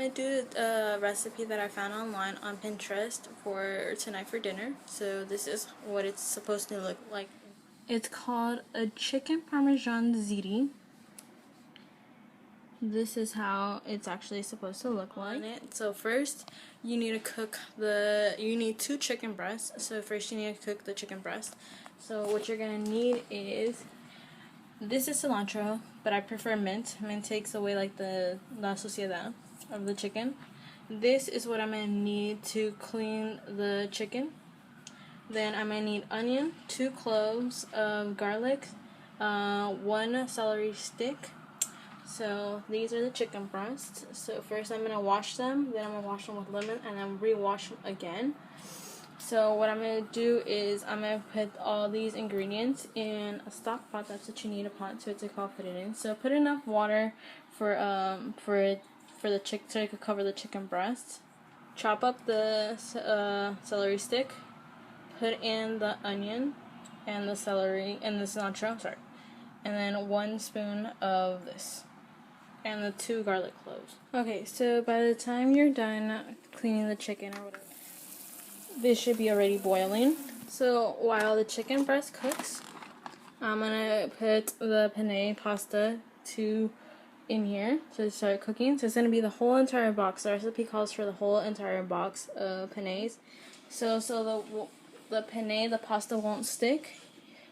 gonna do a recipe that I found online on Pinterest for tonight for dinner. So this is what it's supposed to look like. It's called a chicken Parmesan Ziti. This is how it's actually supposed to look like. So first, you need to cook you need 2 chicken breasts. So first you need to cook the chicken breast. So what you're gonna need is, this is cilantro, but I prefer mint. Mint takes away like the la suciedad of the chicken. This is what I'm gonna need to clean the chicken. Then I'm gonna need onion, 2 cloves of garlic, 1 celery stick. So these are the chicken breasts. So first I'm gonna wash them, then I'm gonna wash them with lemon, and then re-wash them again. So what I'm gonna do is I'm gonna put all these ingredients in a stock pot. That's what you need, a pot to put it in. So put enough water for the chicken so you could cover the chicken breast. Chop up the celery stick. Put in the onion and the celery and the cilantro. Sorry, and then 1 spoon of this. And the 2 garlic cloves. Okay, so by the time you're done cleaning the chicken or whatever, this should be already boiling. So while the chicken breast cooks, I'm gonna put the penne pasta in here to start cooking. So it's gonna be the whole entire box. The recipe calls for the whole entire box of pennes. So the penne, the pasta won't stick.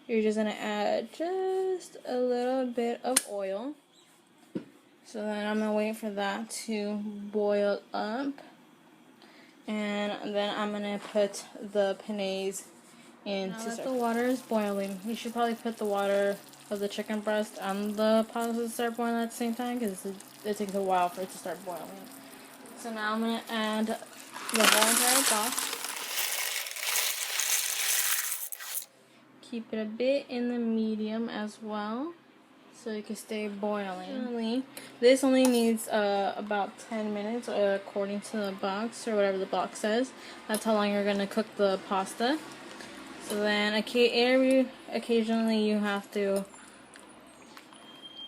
You're just gonna add just a little bit of oil. So then I'm gonna wait for that to boil up, and then I'm gonna put the pennes in. Now that the water is boiling, you should probably put the water of the chicken breast and the pasta to start boiling at the same time, because it takes a while for it to start boiling. So now I'm gonna add the whole entire box. Keep it a bit in the medium as well, so it can stay boiling. This only needs about 10 minutes according to the box, or whatever the box says. That's how long you're going to cook the pasta. So then occasionally you have to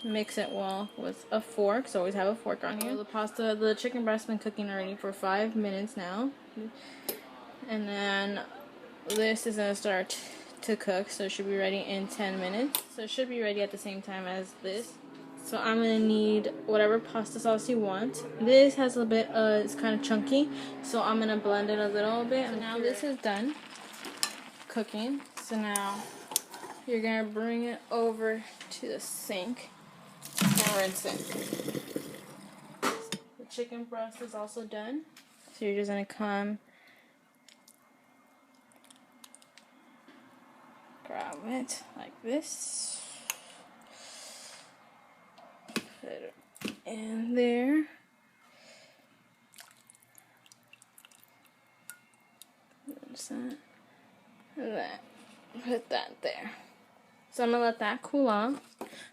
mix it well with a fork, so always have a fork on here. The chicken breast has been cooking already for 5 minutes now. And then this is going to start to cook, so it should be ready in 10 minutes. So it should be ready at the same time as this. So I'm gonna need whatever pasta sauce you want. This has a bit it's kind of chunky, so I'm gonna blend it a little bit. So now this is done cooking. So now you're gonna bring it over to the sink and rinse it. The chicken breast is also done, so you're just gonna come grab it like this, put it in there, and then put that there. So I'm gonna let that cool off.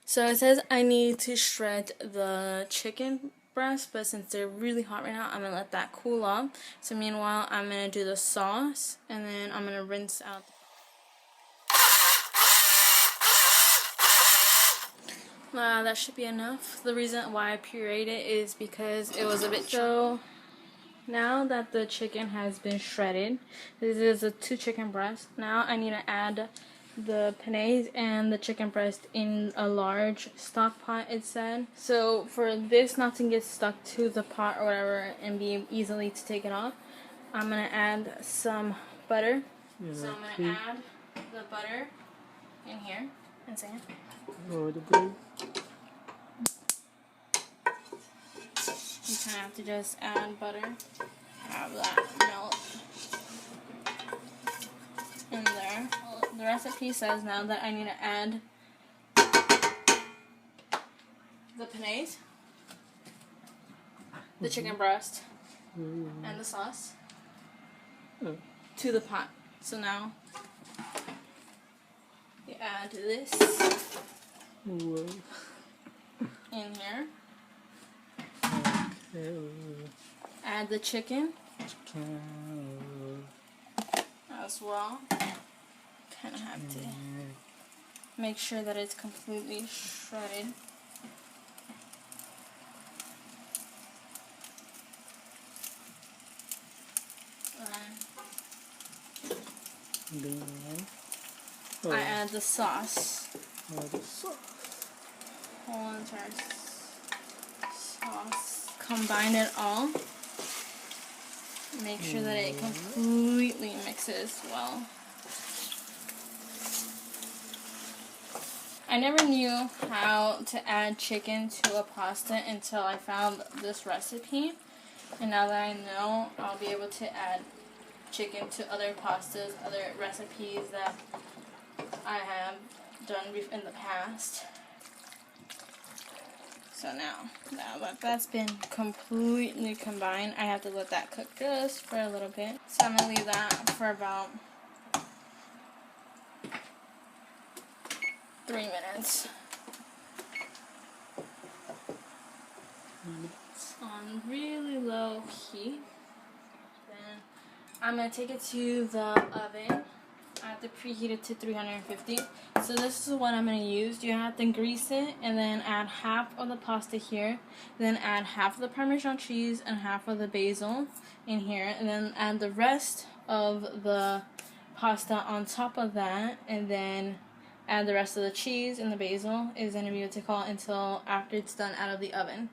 So it says I need to shred the chicken breast, but since they're really hot right now, I'm gonna let that cool off. So meanwhile, I'm gonna do the sauce, and then I'm gonna rinse out. That should be enough. The reason why I pureed it is because it was a bit so. Now that the chicken has been shredded, this is a 2 chicken breasts. Now I need to add the pennes and the chicken breast in a large stock pot, it said. So for this not to get stuck to the pot or whatever and be easily to take it off, I'm gonna add some butter. Yeah, so I'm gonna add the butter in here. And say it. Oh, the butter. You kind of have to just add butter. Have that melt in there. The recipe says now that I need to add the pennes, the chicken breast, and the sauce to the pot. So now you add this in here. Add the chicken as well. Kind of have to make sure that it's completely shredded. Then, I add the sauce. The sauce. Whole entire sauce. Combine it all. Make sure that it completely mixes well. I never knew how to add chicken to a pasta until I found this recipe. And now that I know, I'll be able to add chicken to other pastas, other recipes that I have done in the past. So now that that's been completely combined, I have to let that cook just for a little bit. So I'm going to leave that for about 3 minutes. On really low heat. Then I'm going to take it to the oven. I have to preheat it to 350. So this is what I'm going to use. You have to grease it and then add half of the pasta here. Then add half of the Parmesan cheese and half of the basil in here. And then add the rest of the pasta on top of that. And then add the rest of the cheese and the basil. Is going to be what to call until after it's done out of the oven.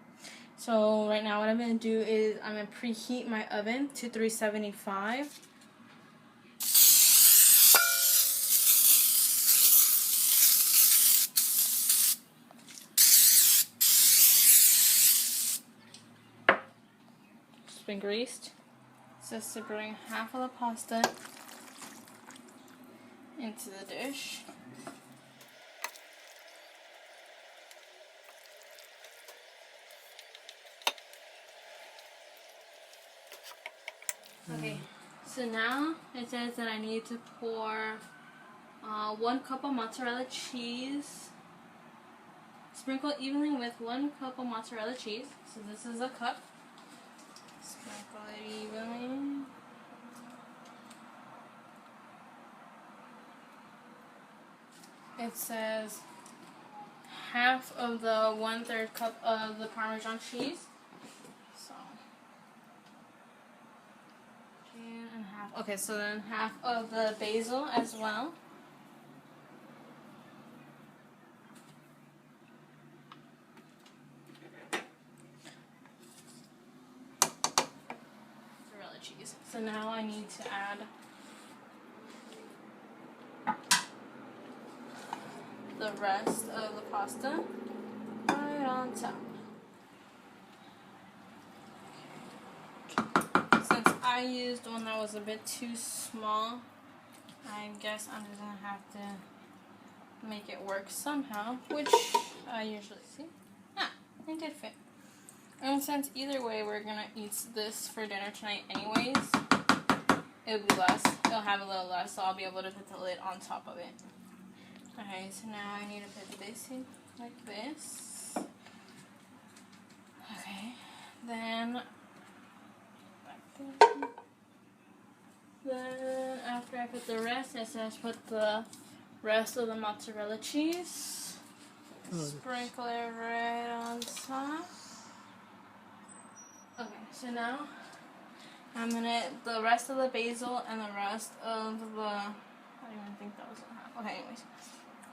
So right now what I'm going to do is I'm going to preheat my oven to 375. It's been greased. Just to bring half of the pasta into the dish. Okay, so now it says that I need to pour 1 cup of mozzarella cheese. Sprinkle evenly with 1 cup of mozzarella cheese. So this is a cup. Sprinkle it evenly. It says half of the 1/3 cup of the Parmesan cheese. So, and half. Okay, so then half of the basil as well. Mozzarella cheese. So now I need to add the rest of the pasta right on top. Since I used one that was a bit too small, I guess I'm just gonna have to make it work somehow, which I usually see. It did fit. And since either way we're gonna eat this for dinner tonight anyways, it'll be less. It'll have a little less, so I'll be able to put the lid on top of it. Okay, so now I need to put this in like this. Okay, then after I put the rest, it says put the rest of the mozzarella cheese. Sprinkle it right on top. Okay, so now I'm gonna the rest of the basil and the rest of the I don't even think that was gonna happen. Okay, anyways.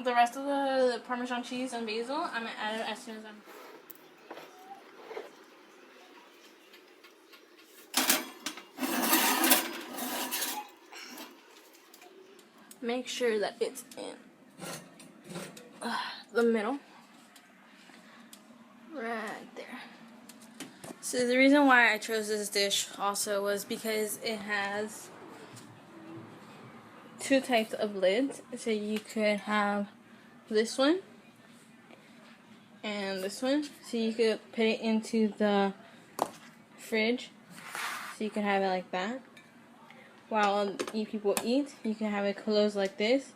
The rest of the Parmesan cheese and basil, I'm going to add it as soon as make sure that it's in the middle. Right there. So the reason why I chose this dish also was because it has 2 types of lids. So you could have this one and this one. So you could put it into the fridge. So you can have it like that. While people eat, you can have it closed like this.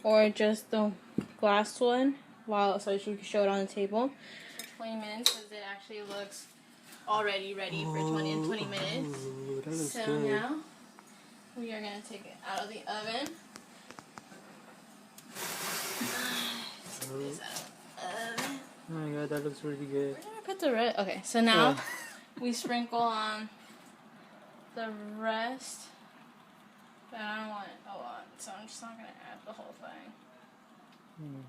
Or just the glass one, so you can show it on the table. For 20 minutes, because it actually looks already ready for 20 minutes. So good. Now we are going to take it out of the oven. Oh my god, that looks really good. Where did I put the red? Okay, so now we sprinkle on the rest But I don't want a lot, so I'm just not going to add the whole thing.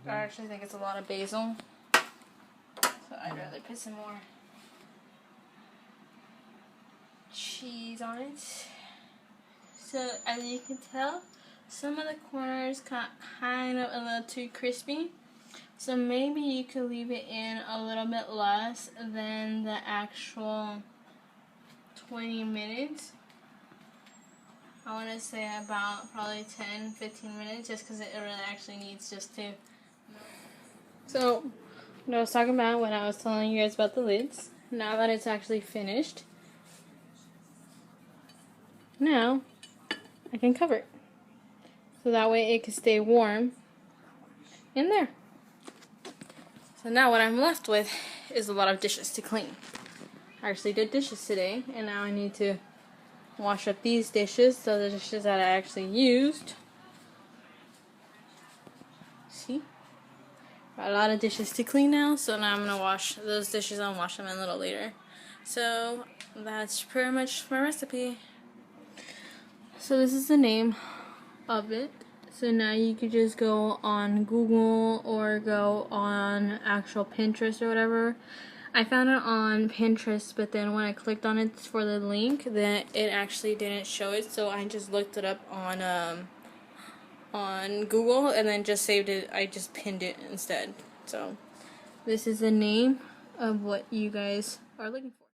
I actually think it's a lot of basil, so I'd rather put some more cheese on it. So as you can tell, some of the corners got kind of a little too crispy. So maybe you could leave it in a little bit less than the actual 20 minutes. I want to say about probably 10-15 minutes, just because it really actually needs just to. So, what I was talking about when I was telling you guys about the lids, now that it's actually finished, now I can cover it. So that way it can stay warm in there. So now what I'm left with is a lot of dishes to clean. I actually did dishes today, and now I need to wash up these dishes, so the dishes that I actually used. See? Got a lot of dishes to clean now, so now I'm going to wash those dishes and wash them a little later. So that's pretty much my recipe. So this is the name of it. So now you could just go on Google or go on actual Pinterest or whatever. I found it on Pinterest, but then when I clicked on it for the link, then it actually didn't show it. So I just looked it up on Google and then just saved it. I just pinned it instead. So this is the name of what you guys are looking for.